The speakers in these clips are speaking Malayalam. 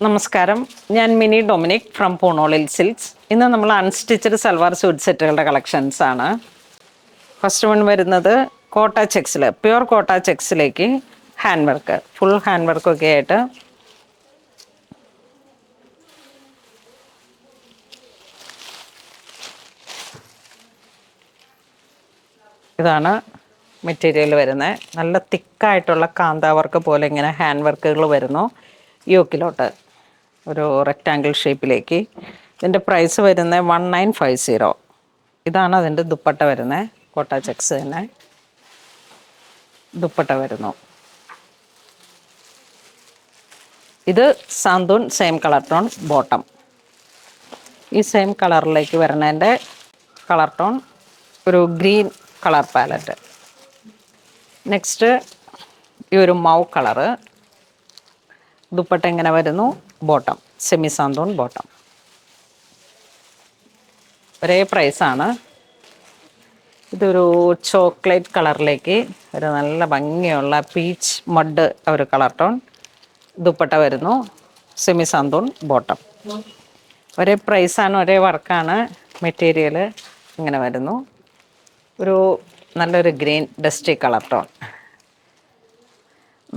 നമസ്കാരം, ഞാൻ മിനി ഡൊമിനിക് ഫ്രം പൂണോളിൽ സിൽക്സ്. ഇന്ന് നമ്മൾ അൺസ്റ്റിച്ചഡ് സൽവാർ സ്യൂട്ട് സെറ്റുകളുടെ കളക്ഷൻസ് ആണ്. ഫസ്റ്റ് വൺ വരുന്നത് കോട്ട ചെക്സിൽ, പ്യുവർ കോട്ട ചെക്സിലേക്ക് ഹാൻഡ് വർക്ക്, ഫുൾ ഹാൻഡ് വർക്കൊക്കെ ആയിട്ട് ഇതാണ് മെറ്റീരിയൽ വരുന്നത്. നല്ല തിക്കായിട്ടുള്ള കാന്താ വർക്ക് പോലെ ഇങ്ങനെ ഹാൻഡ് വർക്കുകൾ വരുന്നു യോക്കിലോട്ട്, ഒരു റെക്റ്റാങ്കിൾ ഷേപ്പിലേക്ക്. ഇതിൻ്റെ പ്രൈസ് വരുന്നത് 1950. ഇതാണ് അതിൻ്റെ ദുപ്പട്ട വരുന്നത്. കോട്ട ചെക്സ് തന്നെ ദുപ്പട്ട വരുന്നു. ഇത് santoon same colour tone bottom. ഈ സെയിം കളറിലേക്ക് വരുന്നതിൻ്റെ കളർ ടോൺ ഒരു ഗ്രീൻ കളർ പാലറ്റ്. നെക്സ്റ്റ് ഈ ഒരു മൗ കളറ്. ദുപ്പട്ട ഇങ്ങനെ വരുന്നു, ബോട്ടം സെമി സാന്തൂൺ ബോട്ടം. ഒരേ പ്രൈസാണ്. ഇതൊരു ചോക്ലേറ്റ് കളറിലേക്ക് ഒരു നല്ല ഭംഗിയുള്ള പീച്ച് മഡ് ഒരു കളർ ടോൺ. ദുപ്പട്ട വരുന്നു സെമി സാന്തൂൺ ബോട്ടം. ഒരേ പ്രൈസാണ്, ഒരേ വർക്കാണ്. മെറ്റീരിയൽ ഇങ്ങനെ വരുന്നു, ഒരു നല്ലൊരു ഗ്രീൻ ഡസ്റ്റി കളർ ടോൺ.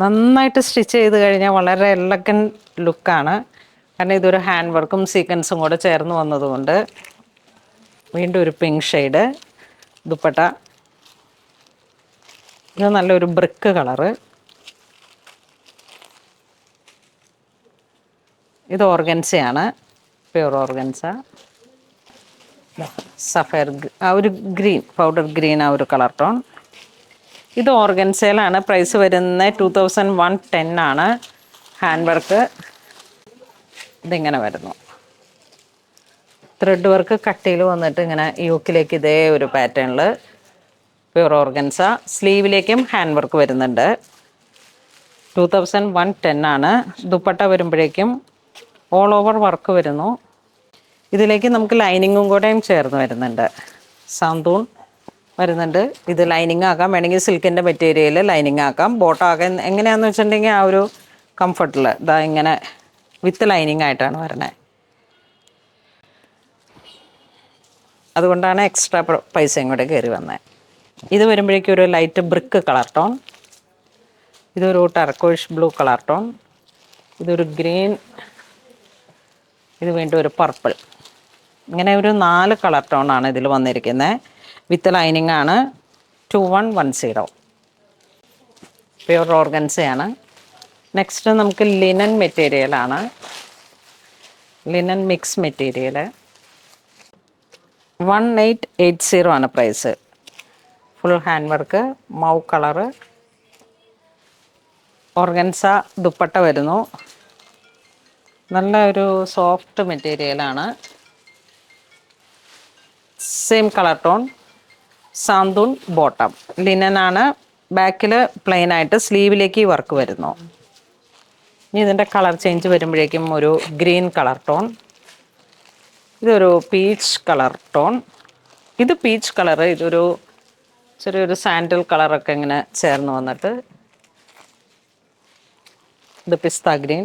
നന്നായിട്ട് സ്റ്റിച്ച് ചെയ്ത് കഴിഞ്ഞാൽ വളരെ എലഗൻ ലുക്കാണ്. കാരണം ഇതൊരു ഹാൻഡ് വർക്കും സീക്വൻസും കൂടെ ചേർന്ന് വന്നതുകൊണ്ട്. വീണ്ടും ഒരു പിങ്ക് ഷെയ്ഡ് ദുപ്പട്ട. ഇത് നല്ലൊരു ബ്രിക്ക് കളറ്. ഇത് ഓർഗൻസയാണ്, പ്യുവർ ഓർഗൻസ. സഫയർ ആ ഒരു ഗ്രീൻ, പൗഡർ ഗ്രീൻ ആ ഒരു കളർ ടോൺ. ഇത് ഓർഗൻസയിലാണ്. പ്രൈസ് വരുന്നത് 2110 ആണ്. ഹാൻഡ് വർക്ക് ഇതിങ്ങനെ വരുന്നു. ത്രെഡ് വർക്ക് കട്ടിയിൽ വന്നിട്ട് ഇങ്ങനെ യോക്കിലേക്ക് ഇതേ ഒരു പാറ്റേണിൽ പ്യുവർ ഓർഗൻസ. സ്ലീവിലേക്കും ഹാൻഡ് വർക്ക് വരുന്നുണ്ട്. 2110 ആണ്. ദുപ്പട്ട വരുമ്പോഴേക്കും ഓൾ ഓവർ വർക്ക് വരുന്നു. ഇതിലേക്ക് നമുക്ക് ലൈനിങ്ങും കൂടെയും ചേർന്ന് വരുന്നുണ്ട്. സാന്തൂൺ വരുന്നുണ്ട്. ഇത് ലൈനിങ് ആക്കാം, വേണമെങ്കിൽ സിൽക്കിൻ്റെ മെറ്റീരിയൽ ലൈനിങ് ആക്കാം. ബോട്ടം ആക്കാം. എങ്ങനെയാണെന്ന് വെച്ചിട്ടുണ്ടെങ്കിൽ ആ ഒരു കംഫർട്ടിൽ ഇതാ ഇങ്ങനെ വിത്ത് ലൈനിങ് ആയിട്ടാണ് വരുന്നത്. അതുകൊണ്ടാണ് എക്സ്ട്രാ പൈസയും കൂടെ കയറി വന്നത്. ഇത് വരുമ്പോഴേക്കും ഒരു ലൈറ്റ് ബ്രിക്ക് കളർ ടോൺ. ഇതൊരു ടർക്കോയിഷ് ബ്ലൂ കളർ ടോൺ. ഇതൊരു ഗ്രീൻ. ഇത് വീണ്ടും ഒരു പർപ്പിൾ. ഇങ്ങനെ ഒരു 4 കളർ ടോണാണ് ഇതിൽ വന്നിരിക്കുന്നത്. വിത്ത് ലൈനിങ് ആണ്. 2110 പ്യുവർ ഓർഗൻസയാണ്. നെക്സ്റ്റ് നമുക്ക് ലിനൻ മെറ്റീരിയലാണ്. ലിനൻ മിക്സ് മെറ്റീരിയൽ 1880 ആണ് price. Full hand work, mauve colour, organza dupatta വരുന്നു. നല്ല ഒരു സോഫ്റ്റ് മെറ്റീരിയലാണ്. Same colour tone santoon bottom. ലിനനാണ്. ബാക്കിൽ പ്ലെയിൻ ആയിട്ട് സ്ലീവിലേക്ക് വർക്ക് വരുന്നു. ഇനി ഇതിൻ്റെ കളർ ചേഞ്ച് വരുമ്പോഴേക്കും ഒരു ഗ്രീൻ കളർ ടോൺ. ഇതൊരു പീച്ച് കളർ ടോൺ. ഇത് പീച്ച് കളറ്. ഇതൊരു ചെറിയൊരു സാൻഡൽ കളറൊക്കെ ഇങ്ങനെ ചേർന്ന് വന്നിട്ട് ഇത് പിസ്ത ഗ്രീൻ.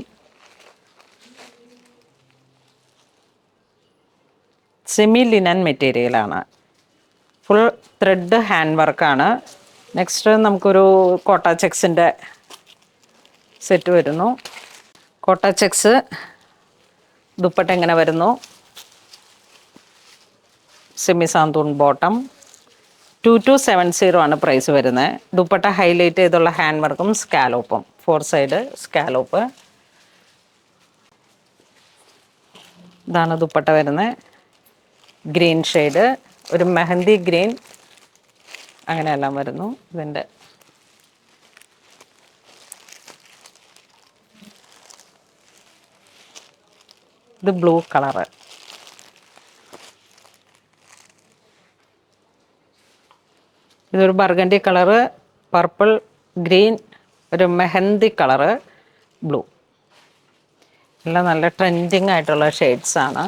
സെമി ലിനൻ മെറ്റീരിയലാണ്. ഫുൾ ത്രെഡ് ഹാൻഡ് വർക്കാണ്. നെക്സ്റ്റ് നമുക്കൊരു കോട്ട ചെക്സിൻ്റെ സെറ്റ് വരുന്നു. കോട്ട ചെക്സ് ദുപ്പട്ട ഇങ്ങനെ വരുന്നു. Semi santoon bottom. 2270 ആണ് പ്രൈസ് വരുന്നത്. ദുപ്പട്ട ഹൈലൈറ്റ് ചെയ്തുള്ള ഹാൻഡ് വർക്കും സ്കാലോപ്പും, 4 സൈഡ് സ്കാലോപ്പ്. ഇതാണ് ദുപ്പട്ട വരുന്നത്. ഗ്രീൻ ഷെയ്ഡ്, ഒരു മെഹന്തി ഗ്രീൻ, അങ്ങനെയെല്ലാം വരുന്നു. ഇതിൻ്റെ ഇത് ബ്ലൂ കളറ്. ഇതൊരു ബർഗണ്ടി കളറ്, പർപ്പിൾ, ഗ്രീൻ, ഒരു മെഹന്തി കളറ്, ബ്ലൂ. എല്ലാം നല്ല ട്രെൻഡിങ് ആയിട്ടുള്ള ഷെയ്ഡ്സാണ്.